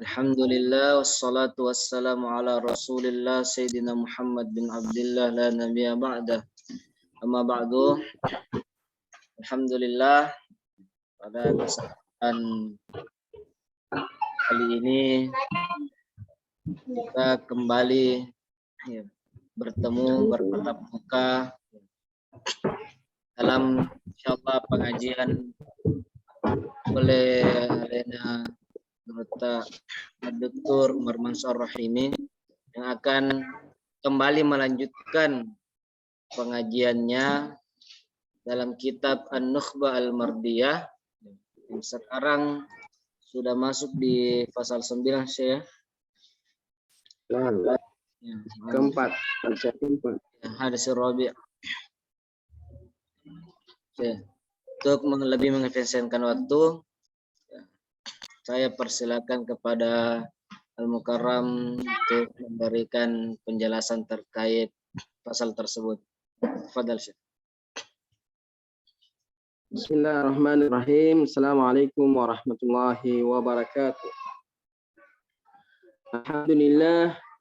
Alhamdulillah wassalatu wassalamu ala Rasulillah Sayyidina Muhammad bin Abdullah la nabiyya ba'dah. Amma ba'du. Alhamdulillah pada kesempatan kali ini kita kembali bertemu bertatap muka dalam insyaallah pengajian oleh Alena Dr. Umar Mansur Rahimi yang akan kembali melanjutkan pengajiannya dalam kitab An-Nukhbah Al-Mardiyah yang sekarang sudah masuk di pasal 9 saya. Keempat. Hadis Rabi'. Untuk lebih mengefisienkan waktu, saya persilakan kepada Al-Mukarram untuk memberikan penjelasan terkait pasal tersebut. Fadal Syekh. Bismillahirrahmanirrahim. Assalamualaikum warahmatullahi wabarakatuh.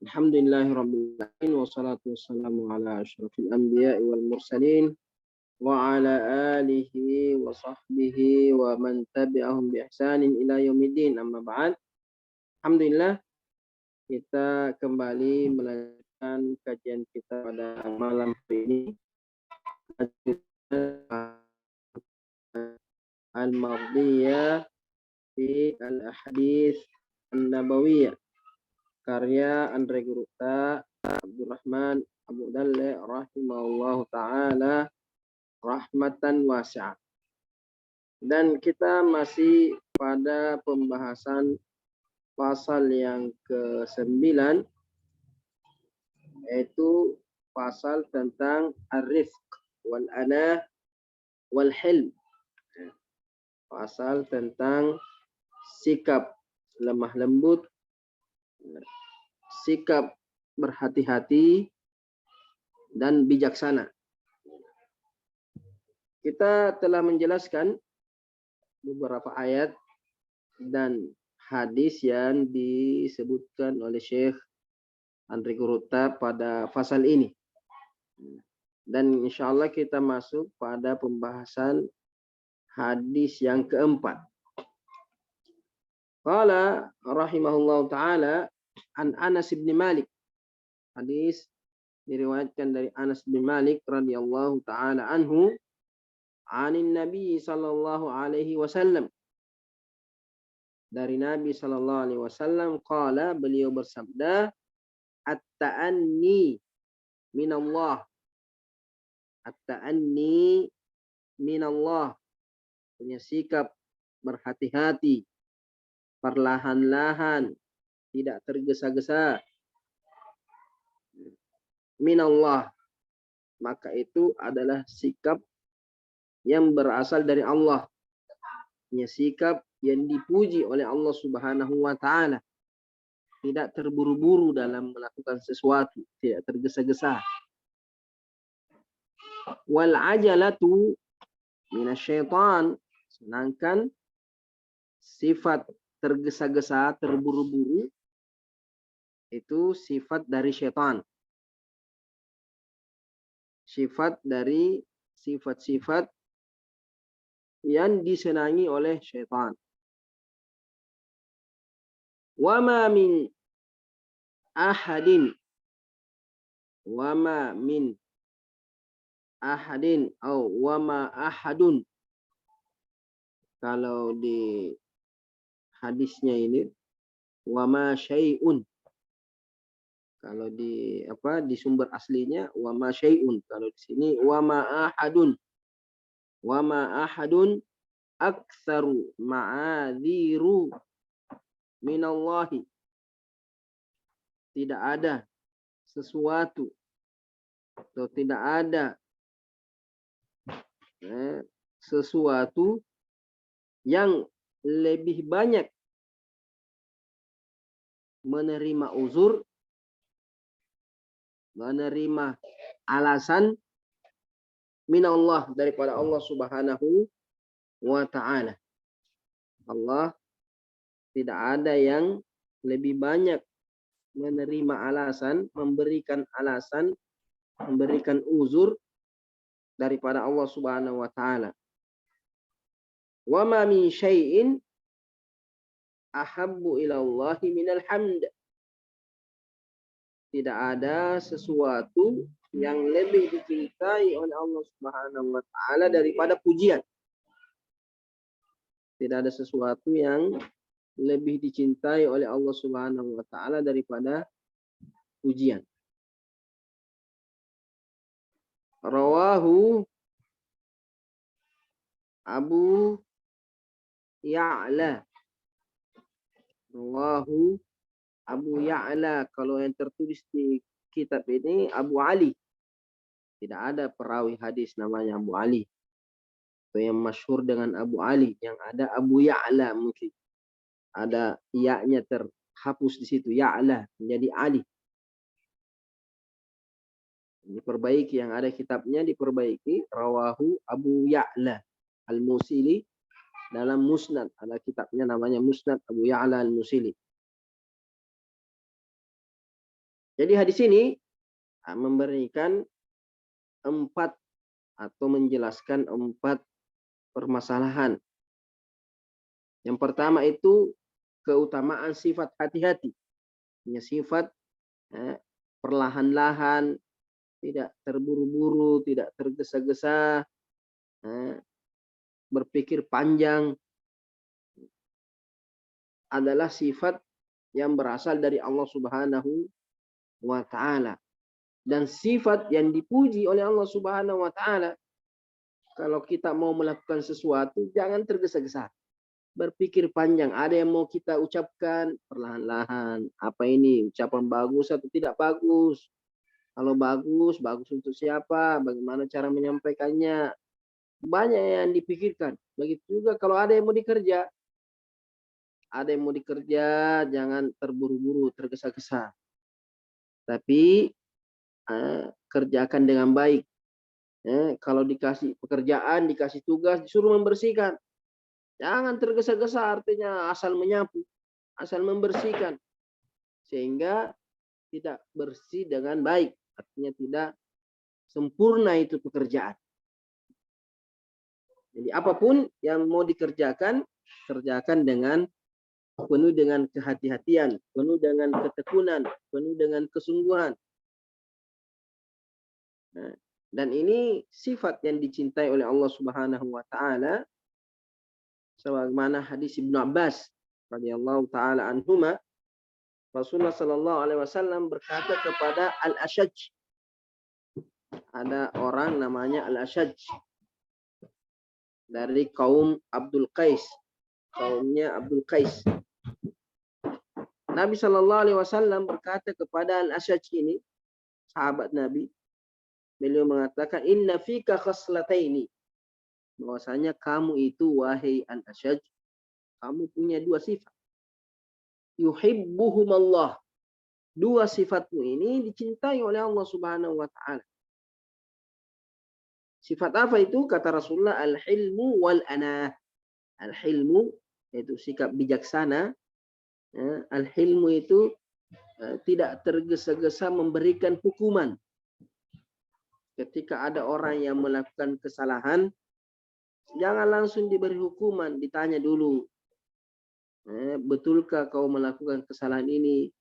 Alhamdulillahirabbil alamin wassalatu wassalamu ala asyrafil anbiya'i wal mursalin wa ala alihi wa sahbihi wa man tabi'ahum bi ihsanin ila yaumiddin, amma ba'd. Alhamdulillah kita kembali melanjutkan kajian kita pada malam hari ini, Al-Mardiyah fi Al-Ahadits An-Nabawiyah, karya Andre Guruta Abdurrahman Abu Dalle rahimahullahu ta'ala rahmatan wasi'ah. Dan kita masih pada pembahasan pasal yang ke-9, yaitu pasal tentang ar-rifq wal anah wal hilm. Pasal tentang sikap lemah lembut, sikap berhati-hati dan bijaksana. Kita telah menjelaskan beberapa ayat dan hadis yang disebutkan oleh Syekh Andre Guruta pada pasal ini. Dan insya Allah kita masuk pada pembahasan hadis yang keempat. Qala rahimahullahu ta'ala an Anas bin Malik. Hadis diriwayatkan dari Anas bin Malik radhiyallahu ta'ala anhu, anin Nabi sallallahu alaihi wasallam, dari Nabi sallallahu alaihi wasallam, qala, beliau bersabda, at-ta'anni minallah, at-ta'anni minallah, punya sikap berhati-hati, perlahan-lahan, tidak tergesa-gesa, minallah, maka itu adalah sikap yang berasal dari Allah, punya sikap yang dipuji oleh Allah Subhanahu wa ta'ala, tidak terburu-buru dalam melakukan sesuatu, tidak tergesa-gesa. Wal ajalatu minasyaitan, sedangkan sifat tergesa-gesa, terburu-buru, itu sifat dari syaitan. Sifat dari sifat-sifat yang disenangi oleh syaitan. Wa ma min ahadin, wa ma min ahadin, atau wa ma ahadun. Kalau di hadisnya ini wa ma syai'un. Kalau di sumber aslinya wa ma syai'un. Kalau di sini wa ma ahadun. Wa ma ahadun aktsaru ma'adhiru minallahi. Tidak ada sesuatu atau tidak ada sesuatu yang lebih banyak menerima uzur, menerima alasan minallah, daripada Allah Subhanahu wa ta'ala. Allah tidak ada yang lebih banyak menerima alasan, memberikan uzur daripada Allah Subhanahu wa ta'ala. Wa ma min syai'in ahabbu ila Allah minal hamd. Tidak ada sesuatu yang lebih dicintai oleh Allah Subhanahu wa ta'ala daripada pujian. Tidak ada sesuatu yang lebih dicintai oleh Allah Subhanahu wa ta'ala daripada pujian. Rawahu Abu Ya'la. Rawahu Abu Ya'la. Kalau yang tertulis di kitab ini Abu Ali. Tidak ada perawi hadis namanya Abu Ali. Itu yang masyhur dengan Abu Ali. Yang ada Abu Ya'la mungkin. Ada ya-nya terhapus di situ. Ya'la menjadi Ali. Diperbaiki, yang ada kitabnya diperbaiki. Rawahu Abu Ya'la Al-Musili dalam Musnad. Ada kitabnya namanya Musnad Abu Ya'la Al-Musili. Jadi hadis ini memberikan 4 atau menjelaskan 4 permasalahan. Yang pertama itu keutamaan sifat hati-hati. Punya sifat perlahan-lahan, tidak terburu-buru, tidak tergesa-gesa, berpikir panjang, adalah sifat yang berasal dari Allah Subhanahu wa ta'ala. Dan sifat yang dipuji oleh Allah Subhanahu wa ta'ala. Kalau kita mau melakukan sesuatu, jangan tergesa-gesa. Berpikir panjang. Ada yang mau kita ucapkan perlahan-lahan. Apa ini? Ucapan bagus atau tidak bagus? Kalau bagus, bagus untuk siapa? Bagaimana cara menyampaikannya? Banyak yang dipikirkan. Begitu juga kalau ada yang mau dikerja. Ada yang mau dikerja, jangan terburu-buru, tergesa-gesa. Tapi kerjakan dengan baik. Kalau dikasih pekerjaan, dikasih tugas, disuruh membersihkan. Jangan tergesa-gesa, artinya asal menyapu, asal membersihkan. Sehingga tidak bersih dengan baik. Artinya tidak sempurna itu pekerjaan. Jadi apapun yang mau dikerjakan, kerjakan dengan penuh dengan kehati-hatian, penuh dengan ketekunan, penuh dengan kesungguhan. Dan ini sifat yang dicintai oleh Allah Subhanahu wa ta'ala. Sebagaimana hadis Ibnu Abbas radhiyallahu taala anhuma, Rasulullah sallallahu alaihi wasallam berkata kepada Al-Ashaj. Ada orang namanya Al-Ashaj dari kaum Abdul Qais, kaumnya Abdul Qais. Nabi sallallahu alaihi wasallam berkata kepada Al-Ashaj ini, sahabat Nabi, beliau mengatakan, inna fika khaslataini, bahwasanya kamu itu wahai Al-Ashaj, kamu punya 2 sifat. Yuhibbuhumallah. 2 sifatmu ini dicintai oleh Allah Subhanahu wa ta'ala. Sifat apa itu? Kata Rasulullah, al-hilmu wal-anah. Al-hilmu itu sikap bijaksana. Al-hilmu itu tidak tergesa-gesa memberikan hukuman. Ketika ada orang yang melakukan kesalahan, jangan langsung diberi hukuman, ditanya dulu. Betulkah kau melakukan kesalahan ini?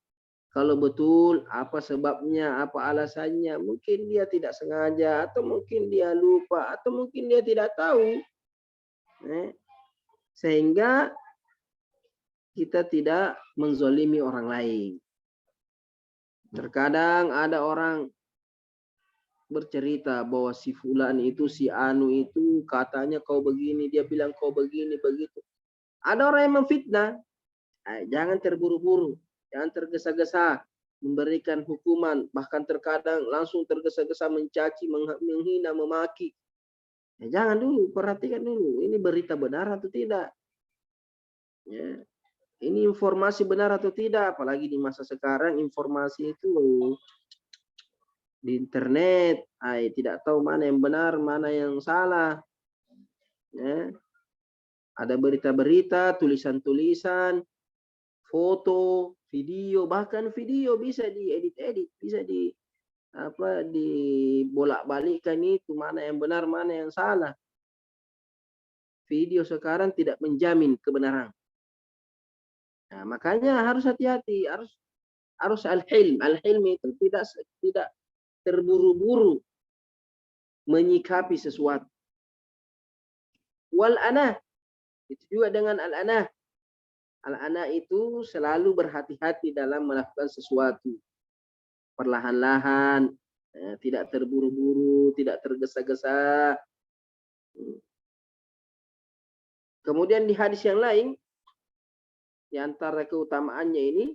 Kalau betul, apa sebabnya, apa alasannya? Mungkin dia tidak sengaja, atau mungkin dia lupa, atau mungkin dia tidak tahu. Sehingga kita tidak menzolimi orang lain. Terkadang ada orang bercerita bahwa si fulan itu, si anu itu, katanya kau begini, dia bilang kau begini, begitu. Ada orang yang memfitnah. Jangan terburu-buru, jangan tergesa-gesa memberikan hukuman, bahkan terkadang langsung tergesa-gesa mencaci, menghina, memaki. Jangan dulu, perhatikan dulu, ini berita benar atau tidak. Ini informasi benar atau tidak, apalagi di masa sekarang informasi itu di internet, tidak tahu mana yang benar, mana yang salah. Ya. Ada berita-berita, tulisan-tulisan, foto, video, bahkan video bisa diedit-edit, bisa dibolak-balikkan itu mana yang benar, mana yang salah. Video sekarang tidak menjamin kebenaran. Nah, makanya harus hati-hati, harus al-hilm. Al-hilm itu tidak terburu-buru menyikapi sesuatu. Wal anah, itu juga dengan al-anah. Al-anah itu selalu berhati-hati dalam melakukan sesuatu. Perlahan-lahan, tidak terburu-buru, tidak tergesa-gesa. Kemudian di hadis yang lain, di antara keutamaannya ini,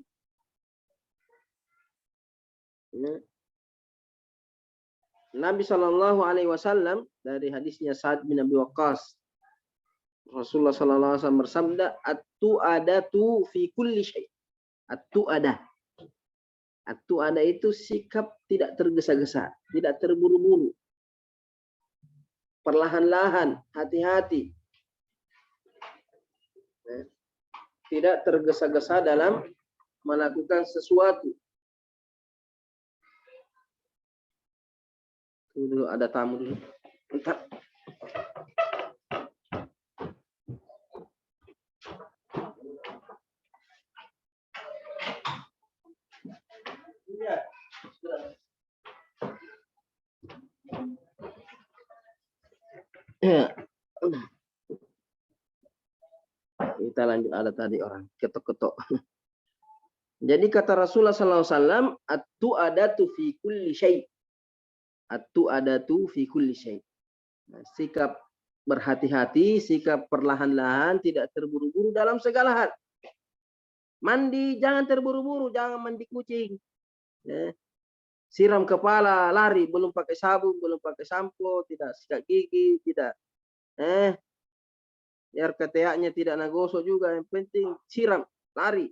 Nabi Shallallahu Alaihi Wasallam dari hadisnya Sa'ad bin Abi Waqqas, Rasulullah Shallallahu Alaihi Wasallam bersabda, "At-tu'adatu fi kulli syai." At-tu'adah. At-tu'adah itu sikap tidak tergesa-gesa, tidak terburu-buru, perlahan-lahan, hati-hati, tidak tergesa-gesa dalam melakukan sesuatu. Tunggu dulu, ada tamu dulu. Bentar. Ya. Kita lanjut, ada tadi orang ketok-ketok. Jadi kata Rasulullah SAW, at-tu'adatu fi kulli syai. At-tu'adatu fi kulli syai. Sikap berhati-hati, sikap perlahan-lahan, tidak terburu-buru dalam segala hal. Mandi jangan terburu-buru, jangan mandi kucing. Siram kepala, lari, belum pakai sabun, belum pakai sampo, tidak sikat gigi, tidak. Biar keteaknya tidak nagosok juga, yang penting siram, lari.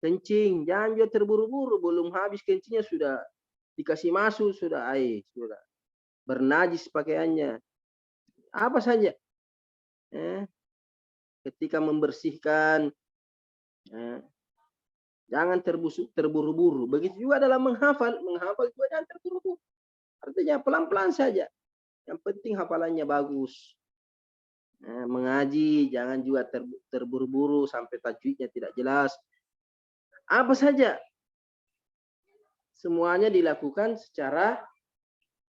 Kencing, jangan juga terburu-buru, belum habis kencingnya sudah dikasih masuk, sudah sudah bernajis pakaiannya. Apa saja. Ketika membersihkan, jangan terburu-buru. Begitu juga dalam menghafal juga jangan terburu-buru. Artinya pelan-pelan saja. Yang penting hafalannya bagus. Mengaji jangan juga terburu-buru sampai tajwidnya tidak jelas. Apa saja. Semuanya dilakukan secara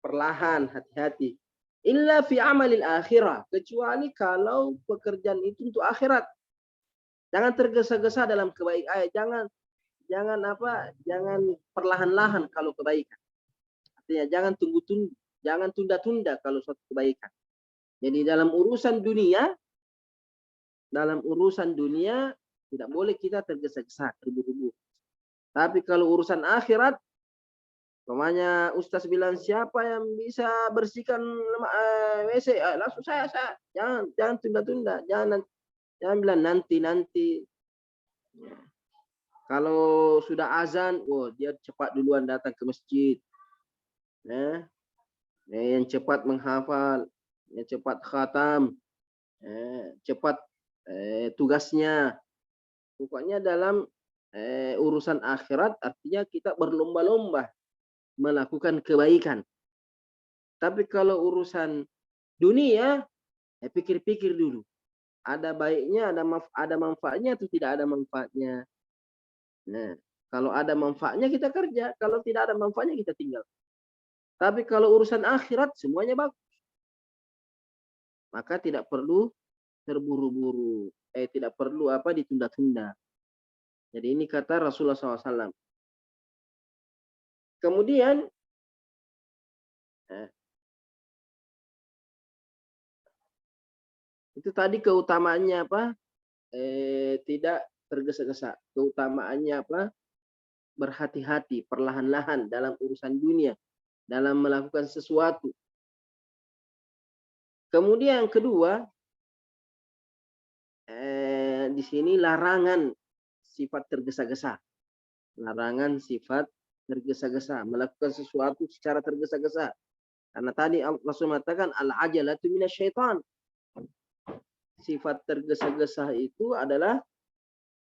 perlahan, hati-hati. Illa fi amalil akhirah, kecuali kalau pekerjaan itu untuk akhirat. Jangan tergesa-gesa dalam kebaikan. Jangan perlahan-lahan kalau kebaikan. Artinya jangan tunda-tunda kalau suatu kebaikan. Jadi dalam urusan dunia tidak boleh kita tergesa-gesa, terburu-buru. Tapi kalau urusan akhirat, umpamanya Ustaz bilang siapa yang bisa bersihkan WC, langsung saya. Jangan tunda-tunda, jangan bilang nanti. Kalau sudah azan, dia cepat duluan datang ke masjid. Yang cepat menghafal, yang cepat khatam, cepat tugasnya. Pokoknya dalam urusan akhirat artinya kita berlomba-lomba melakukan kebaikan. Tapi kalau urusan dunia, pikir-pikir dulu. Ada baiknya, ada manfaatnya atau tidak ada manfaatnya. Nah, kalau ada manfaatnya kita kerja, kalau tidak ada manfaatnya kita tinggal. Tapi kalau urusan akhirat semuanya bagus. Maka tidak perlu terburu-buru. Tidak perlu ditunda-tunda. Jadi ini kata Rasulullah SAW. Kemudian itu tadi keutamaannya tidak tergesa-gesa. Keutamaannya berhati-hati, perlahan-lahan dalam urusan dunia, dalam melakukan sesuatu. Kemudian yang kedua, di sini larangan sifat tergesa-gesa. Larangan sifat tergesa-gesa, melakukan sesuatu secara tergesa-gesa. Karena tadi Rasul mengatakan al-ajalatu minasyaitan. Sifat tergesa-gesa itu adalah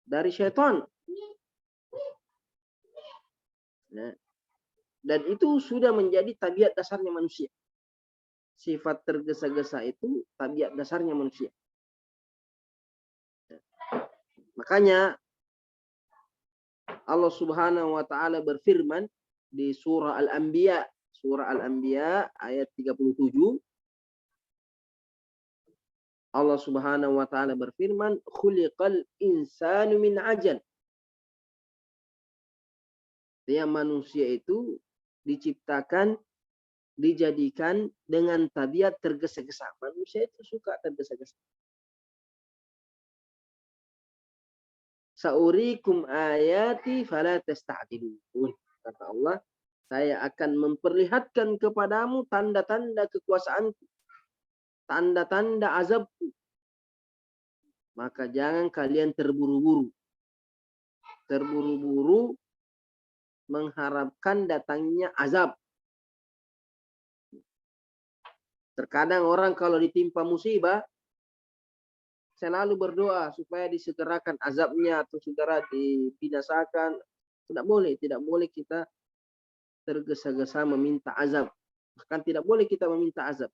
dari syaitan. Nah, dan itu sudah menjadi tabiat dasarnya manusia. Sifat tergesa-gesa itu tabiat dasarnya manusia. Makanya Allah Subhanahu wa taala berfirman di surah Al-Anbiya, ayat 37. Allah Subhanahu wa taala berfirman, "Khuliqal insanu min ajal." Ya, manusia itu diciptakan, dijadikan dengan tabiat tergesa-gesa. Manusia itu suka tergesa-gesa. Sa'urikum ayati fala tasta'jilun. Kata Allah, saya akan memperlihatkan kepadamu tanda-tanda kekuasaanku, tanda-tanda azabku. Maka jangan kalian terburu-buru. Terburu-buru mengharapkan datangnya azab. Terkadang orang kalau ditimpa musibah, selalu berdoa supaya disegerakan azabnya atau segera dibinasakan. Tidak boleh kita tergesa-gesa meminta azab. Bahkan tidak boleh kita meminta azab.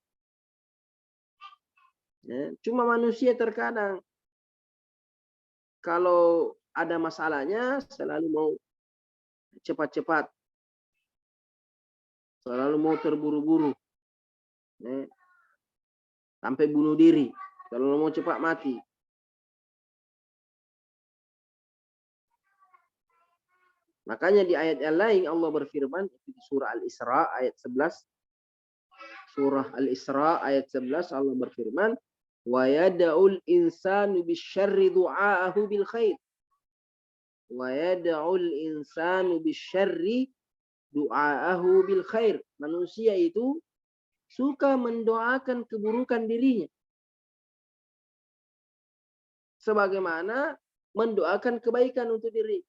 Ya, cuma manusia terkadang kalau ada masalahnya selalu mau cepat-cepat. Selalu mau terburu-buru. Ya, sampai bunuh diri. Kalau mau cepat mati. Makanya di ayat yang lain Allah berfirman di surah Al-Isra ayat 11. Surah Al-Isra ayat 11 Allah berfirman, "Wa yad'ul insanu bisyarri du'aahu bil khair." Wa yad'ul insanu bisyarri du'aahu bil khair. Manusia itu suka mendoakan keburukan dirinya. Sebagaimana mendoakan kebaikan untuk diri.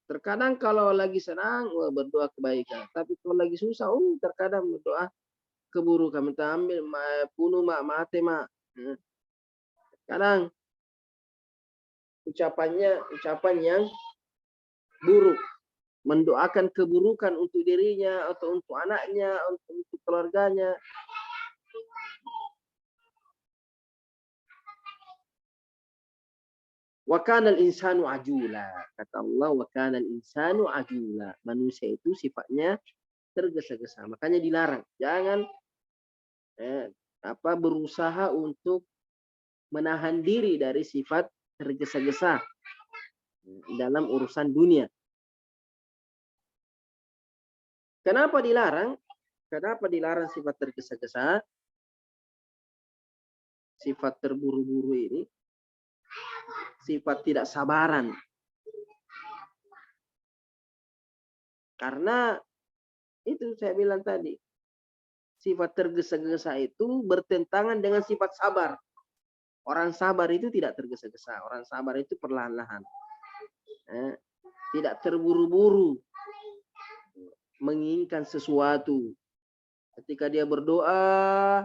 Terkadang kalau lagi senang, berdoa kebaikan. Tapi kalau lagi susah, terkadang berdoa keburukan. Minta ambil, bunuh mak, mati mak. Kadang ucapan yang buruk. Mendoakan keburukan untuk dirinya, atau untuk anaknya, untuk keluarganya. Wa kana al-insanu ajula. Kata Allah, wa kana al-insanu ajula. Manusia itu sifatnya tergesa-gesa. Makanya dilarang. Jangan berusaha untuk menahan diri dari sifat tergesa-gesa dalam urusan dunia. Kenapa dilarang? Kenapa dilarang sifat tergesa-gesa? Sifat terburu-buru ini. Sifat tidak sabaran. Karena itu saya bilang tadi. Sifat tergesa-gesa itu bertentangan dengan sifat sabar. Orang sabar itu tidak tergesa-gesa. Orang sabar itu perlahan-lahan. Tidak terburu-buru menginginkan sesuatu. Ketika dia berdoa,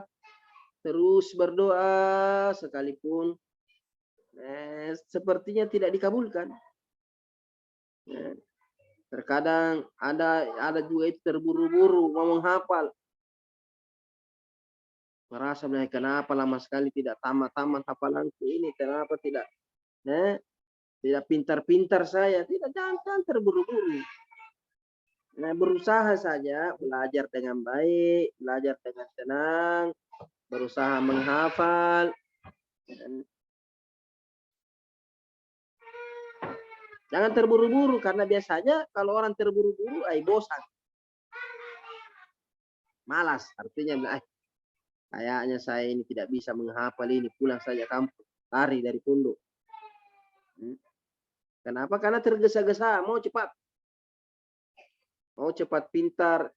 terus berdoa sekalipun sepertinya tidak dikabulkan. Terkadang ada juga itu terburu-buru mau menghafal. Merasa kenapa lama sekali tidak tamat-tamat hafalanku ini, kenapa tidak pintar-pintar saya. Tidak, jangan terburu-buru. Berusaha saja, belajar dengan baik, belajar dengan tenang, berusaha menghafal. Jangan terburu-buru, karena biasanya kalau orang terburu-buru, bosan. Malas, artinya kayaknya saya ini tidak bisa menghafal ini, pulang saja kampung, lari dari pondok. Kenapa? Karena tergesa-gesa, mau cepat pintar.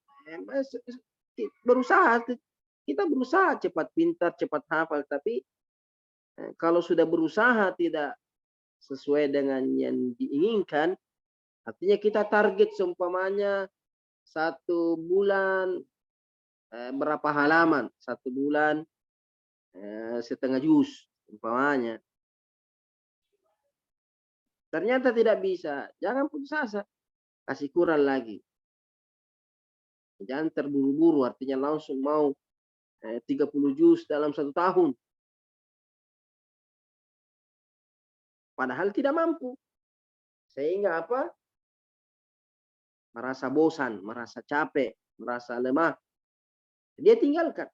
Kita berusaha cepat pintar, cepat hafal, tapi kalau sudah berusaha tidak sesuai dengan yang diinginkan, artinya kita target seumpamanya 1 bulan berapa halaman, 1 bulan setengah juz umpamanya. Ternyata tidak bisa, jangan putus asa, kasih kurang lagi. Jangan terburu-buru, artinya langsung mau 30 juz dalam 1 tahun. Padahal tidak mampu. Sehingga apa? Merasa bosan, merasa capek, merasa lemah. Dia tinggalkan.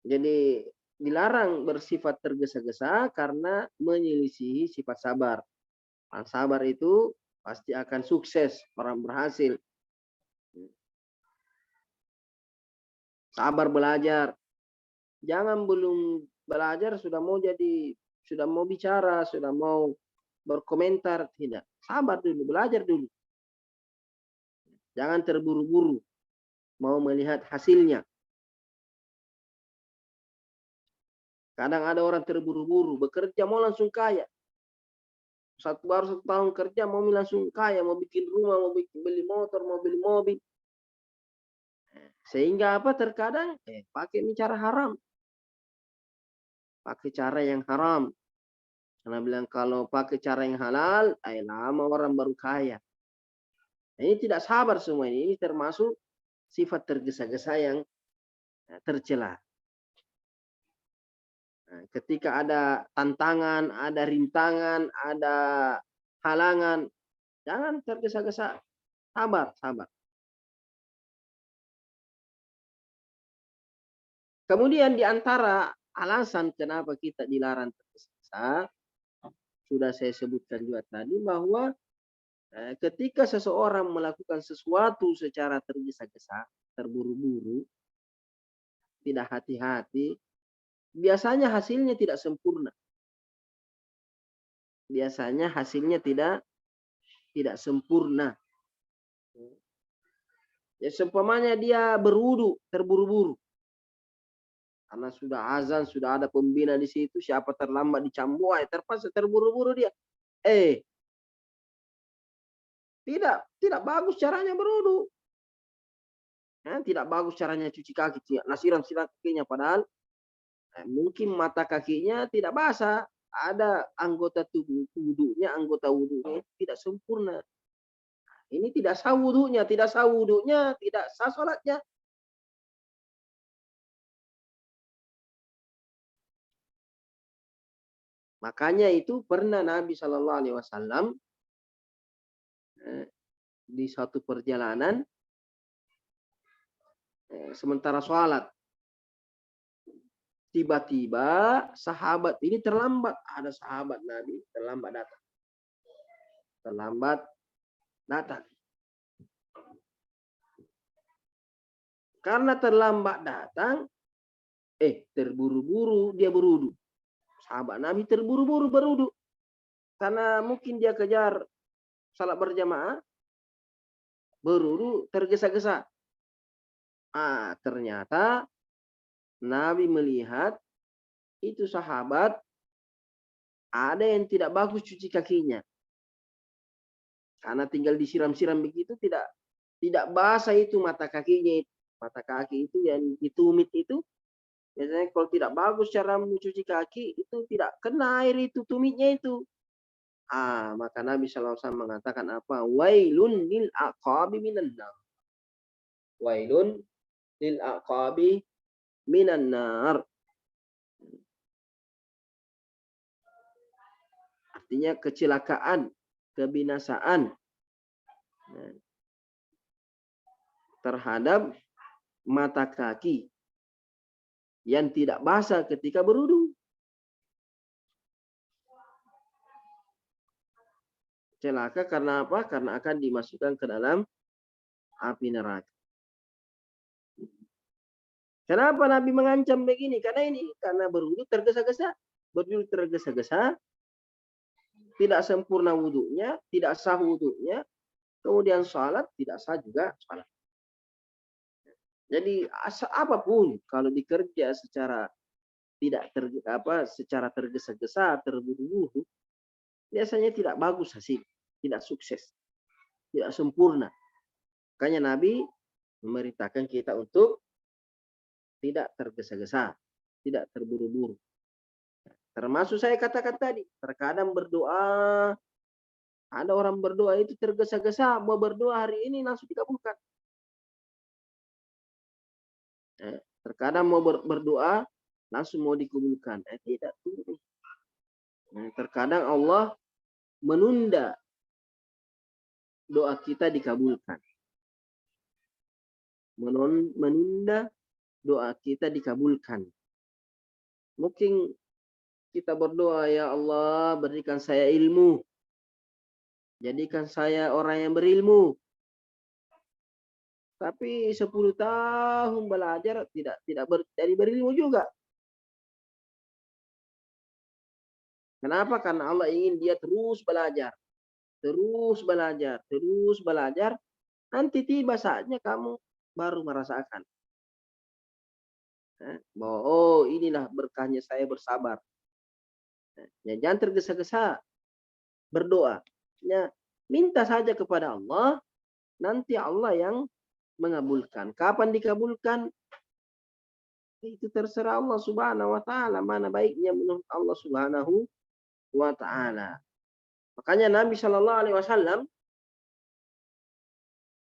Jadi dilarang bersifat tergesa-gesa karena menyelisihi sifat sabar. Orang sabar itu pasti akan sukses, orang berhasil. Sabar belajar. Jangan belum belajar sudah mau bicara, sudah mau berkomentar, tidak. Sabar dulu, belajar dulu. Jangan terburu-buru mau melihat hasilnya. Kadang ada orang terburu-buru, bekerja mau langsung kaya. Baru 1 tahun kerja mau langsung kaya, mau bikin rumah, mau beli motor, mau beli mobil. Sehingga apa? Terkadang pakai cara haram. Pakai cara yang haram. Karena bilang kalau pakai cara yang halal, lama orang baru kaya. Ini tidak sabar semua ini. Ini termasuk sifat tergesa-gesa yang tercela. Ketika ada tantangan, ada rintangan, ada halangan, jangan tergesa-gesa. Sabar, sabar. Kemudian di antara alasan kenapa kita dilarang tergesa-gesa, sudah saya sebutkan juga tadi bahwa ketika seseorang melakukan sesuatu secara tergesa-gesa, terburu-buru, tidak hati-hati, biasanya hasilnya tidak sempurna. Biasanya hasilnya tidak sempurna. Ya seumpamanya dia berwudu terburu-buru. Karena sudah azan, sudah ada pembina di situ, siapa terlambat dicambuk, terpaksa terburu-buru dia. Tidak bagus caranya berwudu. Tidak bagus caranya cuci kaki, siram kakinya, padahal mungkin mata kakinya tidak basah. Ada anggota tubuh wudunya, anggota wudunya tidak sempurna. Ini tidak sah wudunya, tidak sah sholatnya. Makanya itu pernah Nabi Shallallahu Alaihi Wasallam di suatu perjalanan sementara sholat, tiba-tiba sahabat ini terlambat. Ada sahabat Nabi terlambat datang. Karena terlambat datang, terburu-buru dia berwudu. Sahabat Nabi terburu-buru berwudu. Karena mungkin dia kejar salat berjamaah, berwudu tergesa-gesa. Ternyata Nabi melihat itu sahabat ada yang tidak bagus cuci kakinya. Karena tinggal disiram-siram begitu tidak basah itu mata kakinya. Mata kaki itu yang ditumit itu biasanya kalau tidak bagus cara mencuci kaki itu tidak kena air itu tumitnya itu. Maka Nabi SAW mengatakan apa? Wailun lil aqabi minan nar. Wailun lil aqabi minan nar. Artinya kecelakaan, kebinasaan terhadap mata kaki yang tidak basah ketika berwudu. Celaka karena apa? Karena akan dimasukkan ke dalam api neraka. Kenapa Nabi mengancam begini? Karena berwudu tergesa-gesa. Berwudu tergesa-gesa, tidak sempurna wudunya, tidak sah wudunya, kemudian sholat tidak sah juga sholat. Jadi apapun kalau dikerja secara secara tergesa-gesa, terburu-buru, biasanya tidak bagus hasil, tidak sukses, tidak sempurna. Makanya Nabi memerintahkan kita untuk tidak tergesa-gesa, tidak terburu-buru. Termasuk saya katakan tadi, terkadang berdoa, ada orang berdoa itu tergesa-gesa, mau berdoa hari ini langsung dikabulkan. Terkadang mau berdoa langsung mau dikabulkan. Tidak. Terkadang Allah menunda doa kita dikabulkan. Menunda doa kita dikabulkan. Mungkin kita berdoa, ya Allah berikan saya ilmu. Jadikan saya orang yang berilmu. Tapi 10 tahun belajar tidak jadi berilmu juga. Kenapa? Karena Allah ingin dia terus belajar. Terus belajar, terus belajar. Nanti tiba saatnya kamu baru merasakan. Bahwa oh inilah berkahnya saya bersabar. Ya, jangan tergesa-gesa berdoa. Ya, minta saja kepada Allah, nanti Allah yang mengabulkan. Kapan dikabulkan? Itu terserah Allah Subhanahu wa taala, mana baiknya menurut Allah Subhanahu wa taala. Makanya Nabi Shallallahu alaihi wasallam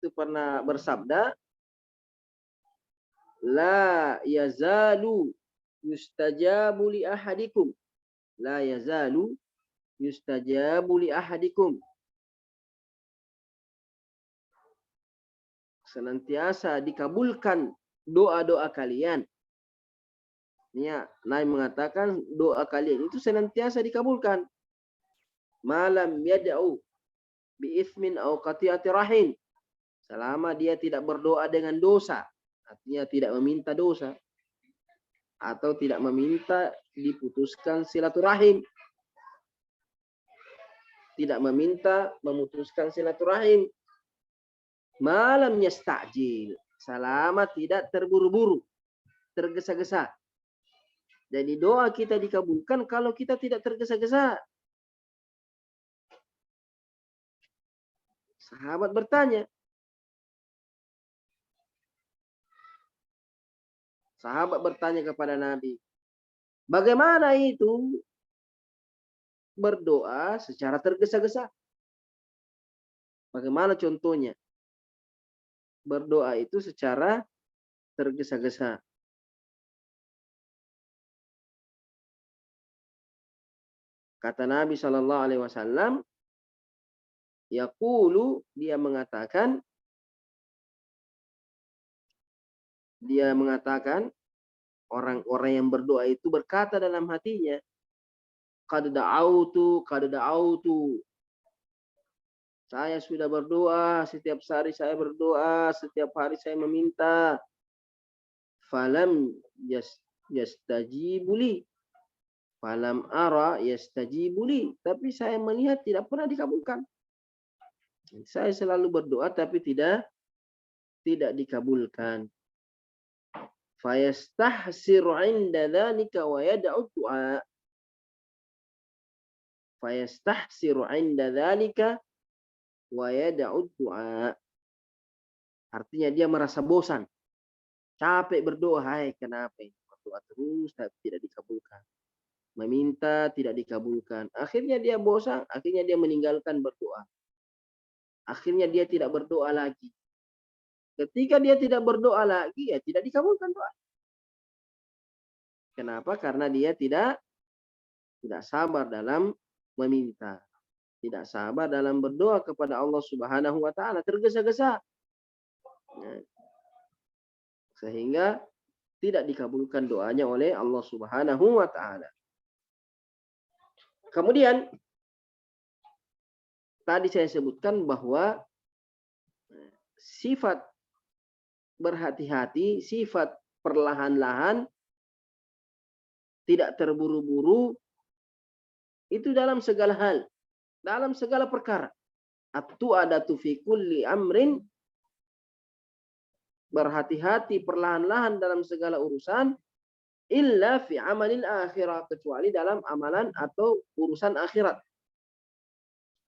itu pernah bersabda, la yazalu yustajabu li ahadikum. La yazalu yustajabu li ahadikum. Senantiasa dikabulkan doa-doa kalian. Ya, Nabi mengatakan doa kalian itu senantiasa dikabulkan. Malam yad'u bi itsmin aw qati'ati rahim. Selama dia tidak berdoa dengan dosa, artinya tidak meminta dosa atau tidak meminta diputuskan silaturahim. Tidak meminta memutuskan silaturahim. Malam yasta'jil, selama tidak terburu-buru, tergesa-gesa. Jadi doa kita dikabulkan kalau kita tidak tergesa-gesa. Sahabat bertanya. Sahabat bertanya kepada Nabi, bagaimana itu berdoa secara tergesa-gesa? Bagaimana contohnya? Berdoa itu secara tergesa-gesa. Kata Nabi Shallallahu alaihi wasallam, yaqulu, dia mengatakan orang-orang yang berdoa itu berkata dalam hatinya, qad da'autu. Saya sudah berdoa, setiap hari saya berdoa, setiap hari saya meminta. Falam yastajibuli. Falam ara yastajibuli. Tapi saya melihat tidak pernah dikabulkan. Saya selalu berdoa tapi tidak dikabulkan. Fayastahsiru 'inda dzalika wa yad'u du'a. Fayastahsiru 'inda dzalika wa yad'u du'a. Artinya dia merasa bosan. Capek berdoa, hai kenapa ini? Berdoa terus tapi tidak dikabulkan. Meminta tidak dikabulkan. Akhirnya dia bosan, akhirnya dia meninggalkan berdoa. Akhirnya dia tidak berdoa lagi. Ketika dia tidak berdoa lagi, ya tidak dikabulkan doa. Kenapa? Karena dia tidak sabar dalam meminta. Tidak sabar dalam berdoa kepada Allah Subhanahu wa taala, tergesa-gesa. Sehingga tidak dikabulkan doanya oleh Allah Subhanahu wa taala. Kemudian tadi saya sebutkan bahwa sifat berhati-hati, sifat perlahan-lahan, tidak terburu-buru, itu dalam segala hal, dalam segala perkara. At-tu'adatu fi kulli amrin, berhati-hati perlahan-lahan dalam segala urusan. illa fi amalil akhirat, kecuali dalam amalan atau urusan akhirat.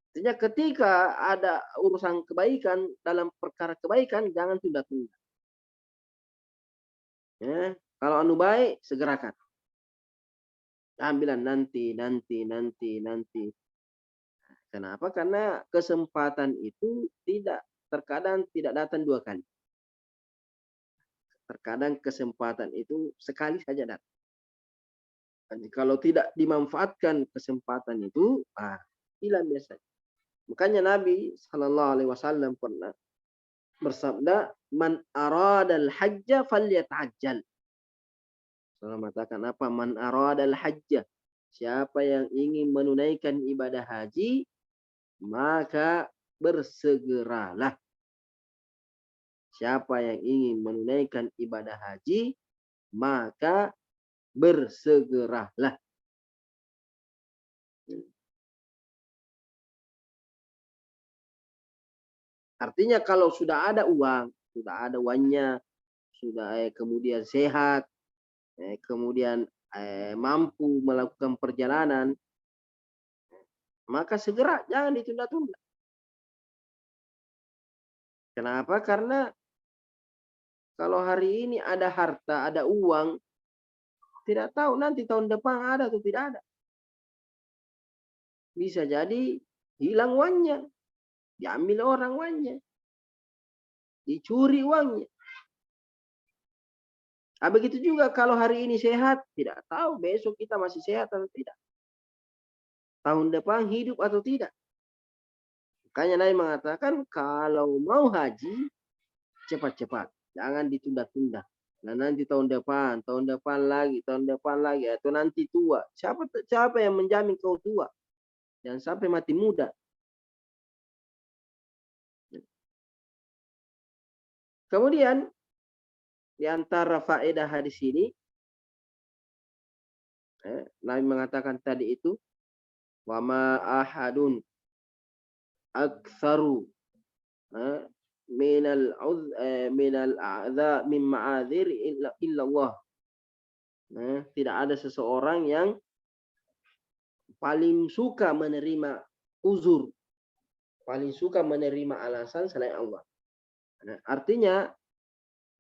Artinya ketika ada urusan kebaikan, dalam perkara kebaikan jangan tunda-tunda. Ya, kalau anu baik segerakan. Jangan bilang nanti. Kenapa? Karena kesempatan itu terkadang tidak datang dua kali. Terkadang kesempatan itu sekali saja datang. Dan kalau tidak dimanfaatkan kesempatan itu, hilang biasanya. Makanya Nabi Shallallahu Alaihi Wasallam pernah bersabda, "Man aradal hajja falyata'ajjal." Saya mengatakan apa? Man aradal hajja. Siapa yang ingin menunaikan ibadah haji, maka bersegeralah. Siapa yang ingin menunaikan ibadah haji, maka bersegeralah. Artinya kalau sudah ada uang, sudah ada uangnya, sudah kemudian sehat, kemudian mampu melakukan perjalanan, maka segera, jangan ditunda-tunda. Kenapa? Karena kalau hari ini ada harta, ada uang, tidak tahu nanti tahun depan ada atau tidak ada. Bisa jadi hilang uangnya, diambil orang uangnya, dicuri uangnya. Begitu juga kalau hari ini sehat, tidak tahu besok kita masih sehat atau tidak. Tahun depan hidup atau tidak. Makanya Nabi mengatakan kalau mau haji, cepat-cepat. Jangan ditunda-tunda. Nah nanti tahun depan lagi, atau nanti tua. Siapa yang menjamin kau tua? Jangan sampai mati muda. Kemudian di antara faedah hadis ini, Nabi mengatakan tadi itu, wa ma ahadun aktsaru minal a'dha min ma'adzir illa Allah. Tidak ada seseorang yang paling suka menerima uzur, paling suka menerima alasan selain Allah. Artinya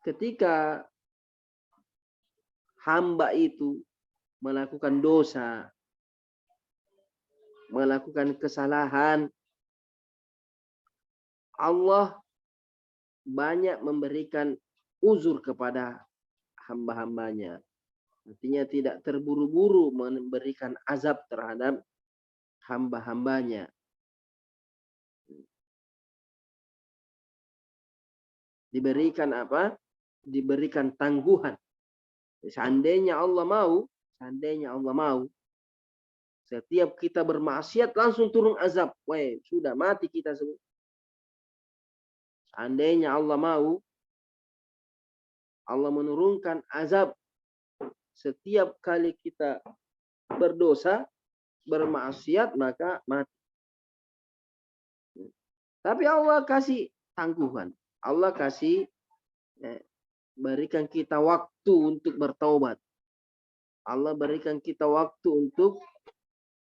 ketika hamba itu melakukan dosa, melakukan kesalahan, Allah banyak memberikan uzur kepada hamba-hambanya. Artinya tidak terburu-buru memberikan azab terhadap hamba-hambanya. Diberikan apa? Diberikan tangguhan. Seandainya Allah mau, setiap kita bermaksiat langsung turun azab. Sudah mati kita semua. Seandainya Allah mau, Allah menurunkan azab setiap kali kita berdosa, bermaksiat, maka mati. Tapi Allah kasih tangguhan. Allah kasih berikan kita waktu untuk bertaubat. Allah berikan kita waktu untuk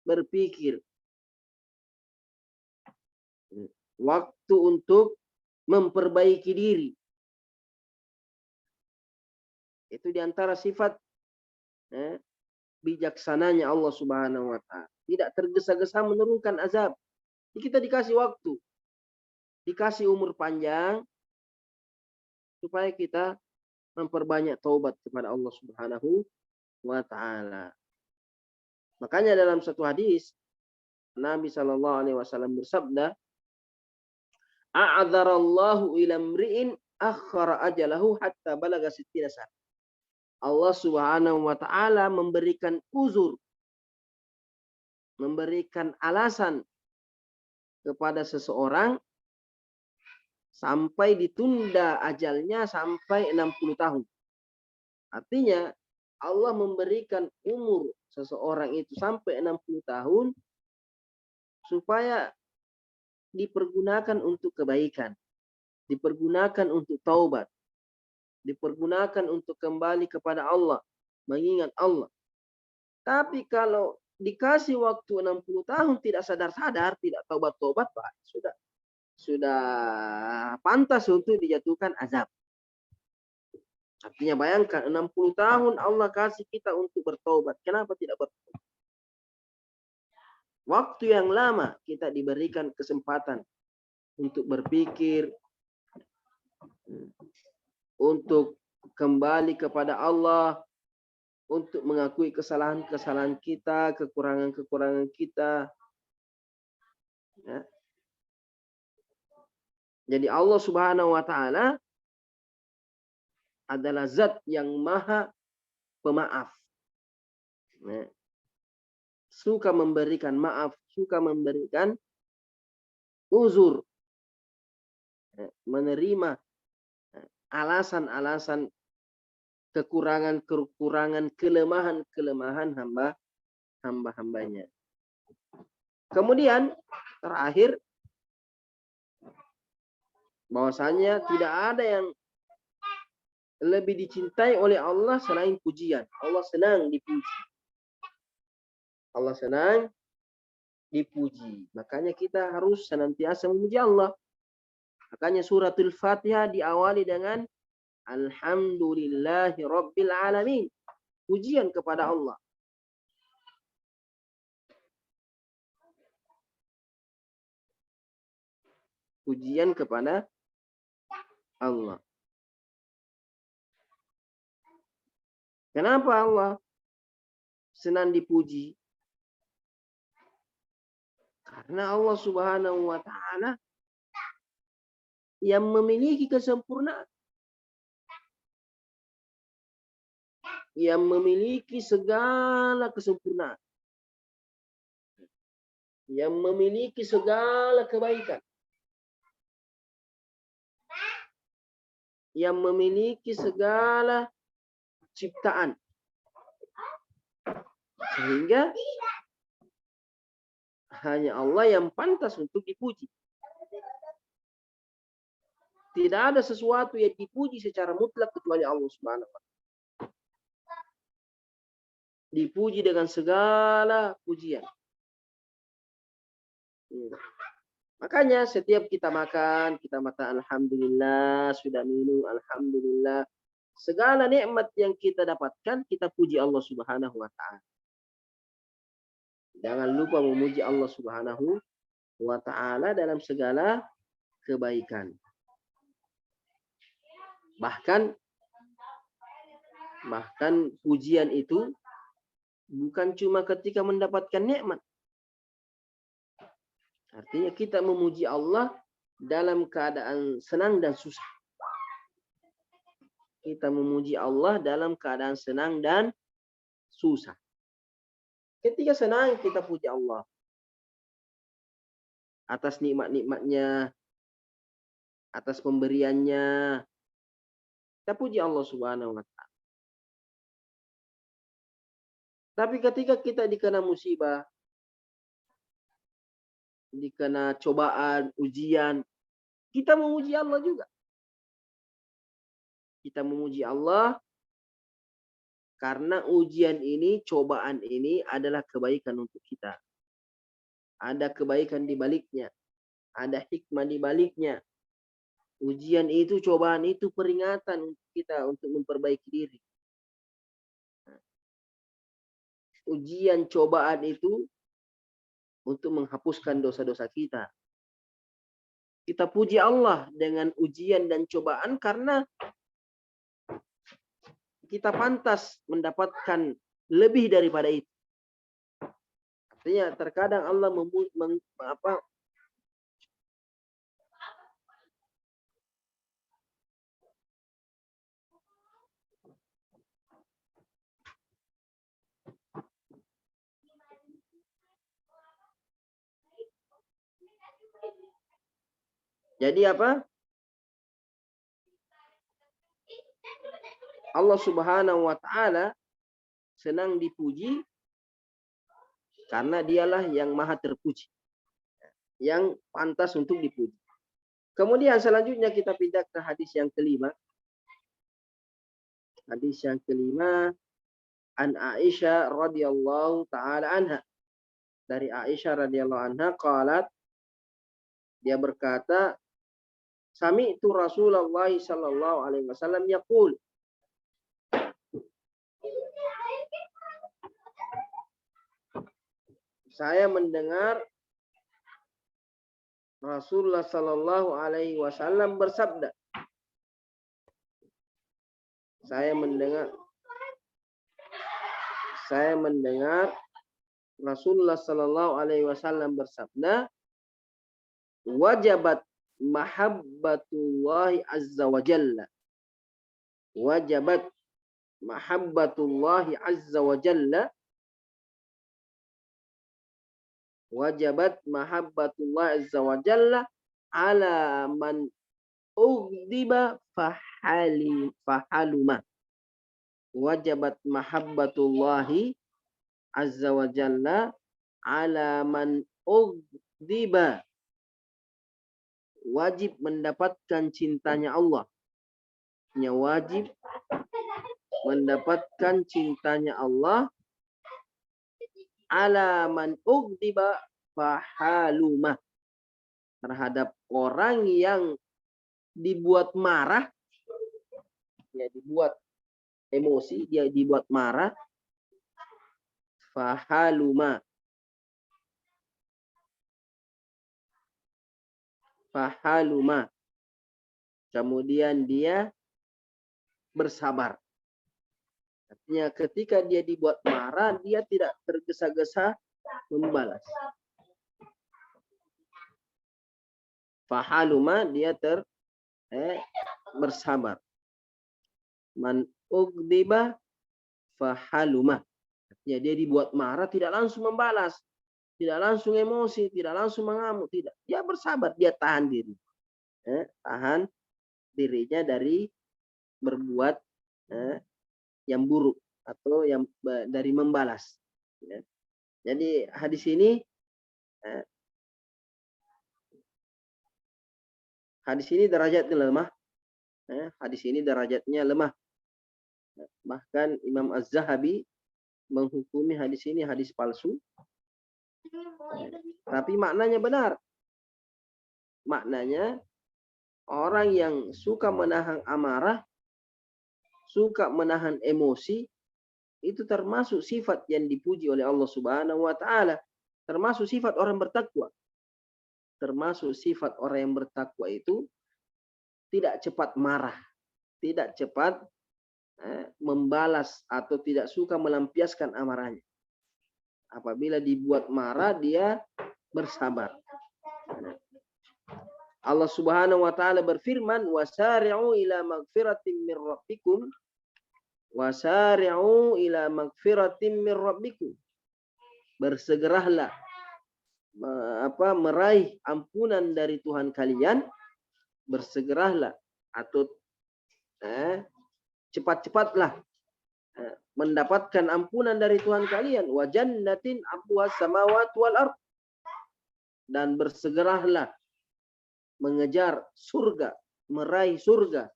berpikir. Waktu untuk memperbaiki diri. Itu diantara sifat bijaksananya Allah Subhanahu wa Ta'ala. Tidak tergesa-gesa menurunkan azab. Kita dikasih waktu, dikasih umur panjang supaya kita memperbanyak taubat kepada Allah Subhanahu wa Ta'ala. Makanya dalam satu hadis Nabi Shallallahu Alaihi Wasallam bersabda, "A'adzarallahu ila mri'in akhara ajalahu hatta balaga 60 sana." Allah Subhanahu wa Ta'ala memberikan uzur, memberikan alasan kepada seseorang sampai ditunda ajalnya sampai 60 tahun. Artinya Allah memberikan umur seseorang itu sampai 60 tahun supaya dipergunakan untuk kebaikan, dipergunakan untuk taubat, dipergunakan untuk kembali kepada Allah. mengingat Allah. Tapi kalau dikasih waktu 60 tahun tidak sadar-sadar, tidak taubat-taubat, Pak, sudah pantas untuk dijatuhkan azab. Artinya bayangkan 60 tahun Allah kasih kita untuk bertobat. Kenapa tidak bertobat? Waktu yang lama kita diberikan kesempatan untuk berpikir, untuk kembali kepada Allah, untuk mengakui kesalahan-kesalahan kita, kekurangan-kekurangan kita. Ya. Jadi Allah Subhanahu wa Ta'ala adalah zat yang maha pemaaf. Ya. Suka memberikan maaf, suka memberikan uzur, menerima alasan-alasan kekurangan-kekurangan, kelemahan-kelemahan hamba-hambanya. Kemudian terakhir, bahwasanya tidak ada yang lebih dicintai oleh Allah selain pujian. Allah senang dipuji. Allah senang dipuji. Makanya kita harus senantiasa memuji Allah. Makanya suratul Fatihah diawali dengan Alhamdulillahi Rabbil Alamin. Pujian kepada Allah. Pujian kepada Allah. Kenapa Allah senang dipuji? Karena Allah Subhanahu wa Ta'ala yang memiliki kesempurnaan, yang memiliki segala kesempurnaan, yang memiliki segala kebaikan, yang memiliki segala ciptaan, sehingga hanya Allah yang pantas untuk dipuji. Tidak ada sesuatu yang dipuji secara mutlak kecuali Allah Subhanahu wa Ta'ala. Dipuji dengan segala pujian. Makanya setiap kita makan alhamdulillah, sudah minum alhamdulillah. Segala nikmat yang kita dapatkan, kita puji Allah Subhanahu wa Ta'ala. Jangan lupa memuji Allah Subhanahu wa Ta'ala dalam segala kebaikan. Bahkan pujian itu bukan cuma ketika mendapatkan nikmat. Artinya kita memuji Allah dalam keadaan senang dan susah. Kita memuji Allah dalam keadaan senang dan susah. Ketika senang kita puji Allah atas nikmat-nikmatnya, atas pemberiannya. Kita puji Allah Subhanahu wa Ta'ala. Tapi ketika kita dikena musibah, dikena cobaan, ujian, kita memuji Allah juga. Kita memuji Allah karena ujian ini, cobaan ini adalah kebaikan untuk kita. Ada kebaikan di baliknya. Ada hikmah di baliknya. Ujian itu, cobaan itu peringatan untuk kita untuk memperbaiki diri. Ujian, cobaan itu untuk menghapuskan dosa-dosa kita. Kita puji Allah dengan ujian dan cobaan karena kita pantas mendapatkan lebih daripada itu. Artinya terkadang Allah jadi apa? Allah Subhanahu wa Ta'ala senang dipuji karena dialah yang maha terpuji, yang pantas untuk dipuji. Kemudian selanjutnya kita pindah ke hadis yang kelima. Hadis yang kelima an Aisyah radhiyallahu taala anha. Dari Aisyah radhiyallahu anha qalat, dia berkata, sami'tu Rasulullah sallallahu alaihi wasallam yaqul, saya mendengar Rasulullah sallallahu alaihi wasallam bersabda. Saya mendengar Rasulullah sallallahu alaihi wasallam bersabda, wajabat mahabbatullahi azza wa jalla. Wajabat mahabbatullahi azza wa jalla. Wajabat mahabbatullah azza wa jalla ala man ughdiba fahaluma. Wajabat mahabbatullahi azza wa jalla ala man ughdiba. Wajib mendapatkan cintanya Allah. Wajib mendapatkan cintanya Allah ala man ughdiba fahaluma, terhadap orang yang dibuat marah, ya dibuat emosi, dia dibuat marah, fahaluma, kemudian dia bersabar. Artinya ketika dia dibuat marah, dia tidak tergesa-gesa membalas. Fahaluma, dia bersabar. Man ughdiba fahaluma. Artinya dia dibuat marah, tidak langsung membalas, tidak langsung emosi, tidak langsung mengamuk, tidak. Dia bersabar, dia tahan diri. Tahan dirinya dari berbuat yang buruk atau yang dari membalas. Jadi hadis ini derajatnya lemah. Hadis ini derajatnya lemah. Bahkan Imam Az-Zahabi menghukumi hadis ini hadis palsu. Tapi maknanya benar. Maknanya orang yang suka menahan amarah, suka menahan emosi, itu termasuk sifat yang dipuji oleh Allah Subhanahu wa taala. Termasuk sifat orang bertakwa. Termasuk sifat orang yang bertakwa itu tidak cepat marah, tidak cepat membalas atau tidak suka melampiaskan amarahnya. Apabila dibuat marah, dia bersabar. Allah Subhanahu wa taala berfirman, wasari'u ila magfiratin min rabbikum. Wasari'u ila magfiratin min rabbikum. Bersegeralah meraih ampunan dari Tuhan kalian. Bersegeralah atau cepat-cepatlah mendapatkan ampunan dari Tuhan kalian. Wa jannatin 'arduhas samawati wal ardh. Dan bersegeralah mengejar surga, meraih surga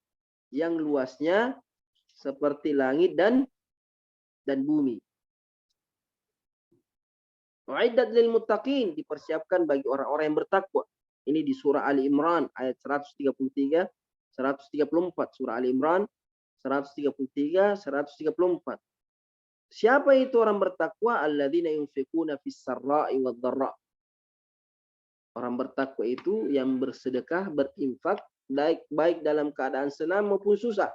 yang luasnya seperti langit dan bumi. Uiddat lil muttaqin, dipersiapkan bagi orang-orang yang bertakwa. Ini di surah Ali Imran ayat 133, 134. Surah Ali Imran 133, 134. Siapa itu orang bertakwa? Alladzina yunfiquna fis sarra'i wad dharra. Orang bertakwa itu yang bersedekah, berinfak, baik dalam keadaan senang maupun susah.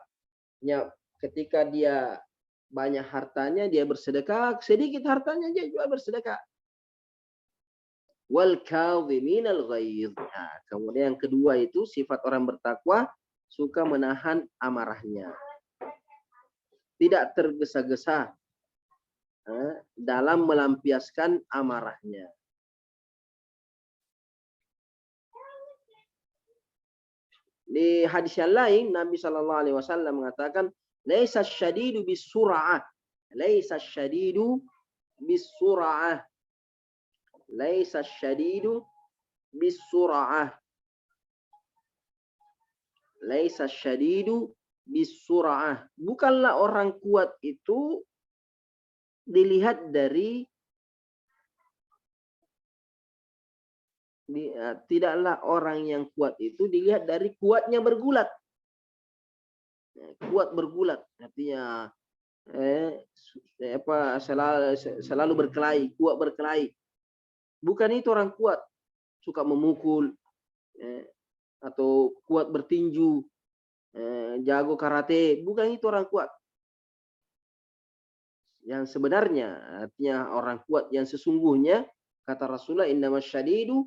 Ya, ketika dia banyak hartanya, dia bersedekah. Sedikit hartanya, dia juga bersedekah. Wal kadhiminal ghaidh. Nah, kemudian yang kedua itu sifat orang bertakwa, suka menahan amarahnya. Tidak tergesa-gesa dalam melampiaskan amarahnya. Di hadis yang lain, Nabi Shallallahu Alaihi Wasallam mengatakan, "Laisa syadidu bisur'ah, laisa syadidu bisur'ah, laisa syadidu bisur'ah, laisa syadidu bisur'ah." Bukanlah orang kuat itu dilihat dari tidaklah orang yang kuat itu dilihat dari kuatnya bergulat. Kuat bergulat artinya selalu berkelahi, kuat berkelahi. Bukan itu orang kuat, suka memukul atau kuat bertinju, jago karate. Bukan itu orang kuat. Yang sebenarnya artinya orang kuat yang sesungguhnya, kata Rasulullah, innamas syadidu,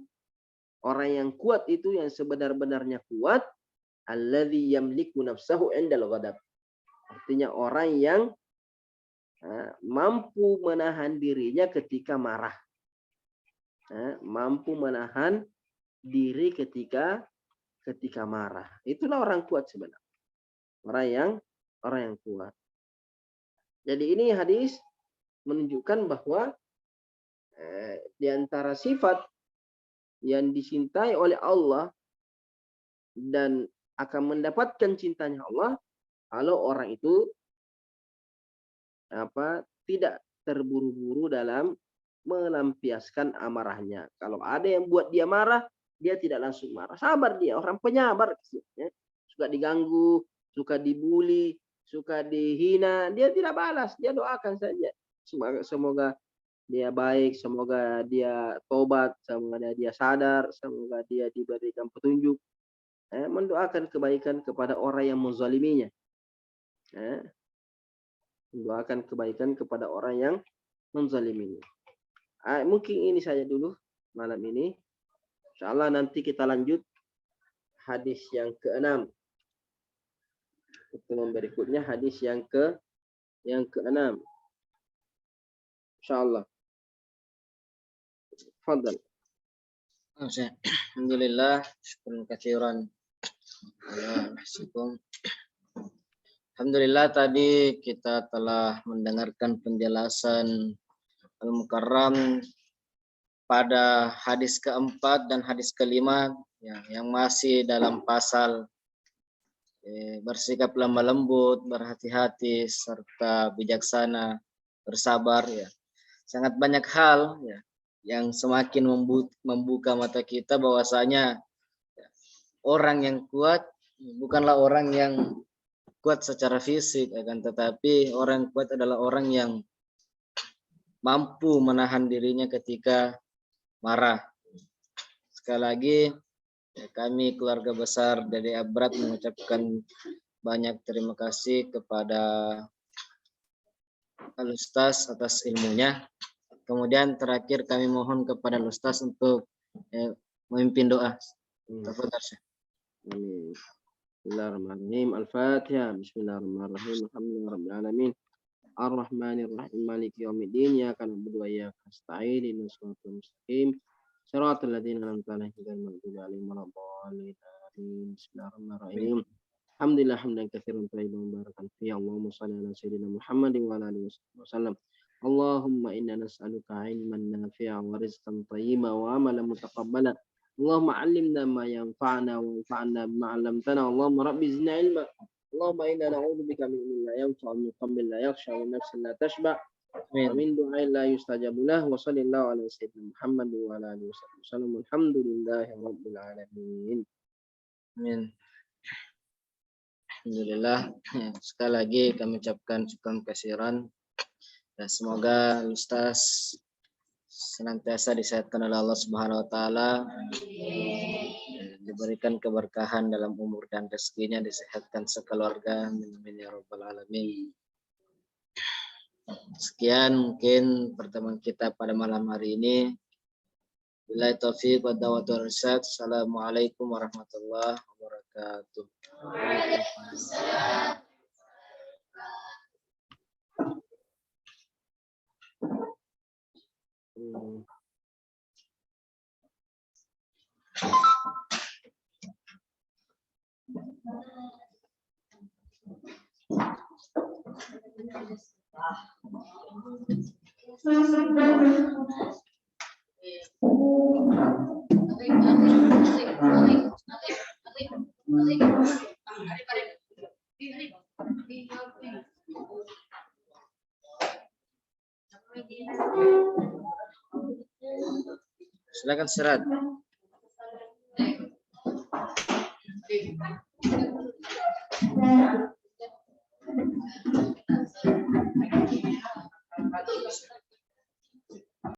orang yang kuat itu yang sebenar-benarnya kuat, alladzi yamliku nafsahu indal ghadab. Artinya orang yang mampu menahan dirinya ketika marah. Mampu menahan diri ketika marah. Itulah orang kuat sebenarnya. Orang yang kuat. Jadi ini hadis menunjukkan bahwa di antara sifat yang dicintai oleh Allah dan akan mendapatkan cintanya Allah kalau orang itu tidak terburu-buru dalam melampiaskan amarahnya. Kalau ada yang buat dia marah, dia tidak langsung marah. Sabar dia, orang penyabar. Suka diganggu, suka dibully, suka dihina, dia tidak balas, dia doakan saja. Semoga dia baik, semoga dia tobat, semoga dia sadar, semoga dia diberikan petunjuk. Mendoakan kebaikan kepada orang yang menzaliminya. Mendoakan kebaikan kepada orang yang menzaliminya. Mungkin ini saja dulu malam ini. Insyaallah nanti kita lanjut hadis yang ke-6. Pertemuan berikutnya hadis yang ke-6. Insyaallah. Fadal. Alhamdulillah, syukuran katsiran. Alhamdulillah, tadi kita telah mendengarkan penjelasan Al-Mukarram pada hadis keempat dan hadis kelima yang masih dalam pasal bersikap lemah lembut, berhati-hati, serta bijaksana, bersabar. Sangat banyak hal yang semakin membuka mata kita bahwasanya orang yang kuat bukanlah orang yang kuat secara fisik, akan tetapi orang kuat adalah orang yang mampu menahan dirinya ketika marah. Sekali lagi, kami keluarga besar dari Abrat mengucapkan banyak terima kasih kepada Al-Ustaz atas ilmunya. Kemudian terakhir kami mohon kepada Al-Ustaz untuk memimpin doa. Tafadhal Syekh. Amin. Bismillahirrahmanirrahim. Al-Fatihah. Bismillahirrahmanirrahim. Alhamdulillahirabbil alamin. Ar-Rahmanir-Rahim. Maliki yaumiddin. Iyyaka na'budu wa iyyaka nasta'in. Ihdinas siratal mustaqim. Shiratal ladzina an'amta 'alaihim ghairil maghdubi 'alaihim waladdallin. Bismillahirrahmanirrahim. Alhamdulillah hamdan katsiran thayyiban mubarakan fihi. Allahumma shalli ala sayyidina Muhammadin wa ala alihi wasallam. Allahumma inna nas'aluka 'ilman nafi'an wa rizqan thayyiban wa amalan mutaqabbalan. Allahumma 'allimna ma yanfa'una wa anfa'na bima 'allamtana. Allahumma rabbi zidna 'ilma. Allahumma inna na'udzubika min ilmin la yanfa'u, min qalbin la yakhsha, min nafsin la tashba', wa min du'ain la yustajabu lahu. Wa sallallahu ala sayyidina Muhammad wa ala alihi wasallam. Alhamdulillahi rabbil alamin. Amin. Alhamdulillah. Sekali lagi kami ucapkan syukur kasiran. Dan semoga Ustaz senantiasa disehatkan oleh Allah Subhanahu wa taala, diberikan keberkahan dalam umur dan rezekinya, disehatkan sekeluarga, amin ya rabbal alamin. Sekian mungkin pertemuan kita pada malam hari ini. Billahi taufiq wa da'watul irsyad. Assalamualaikum warahmatullahi wabarakatuh. Waalaikumsalam. Silakan Sirad.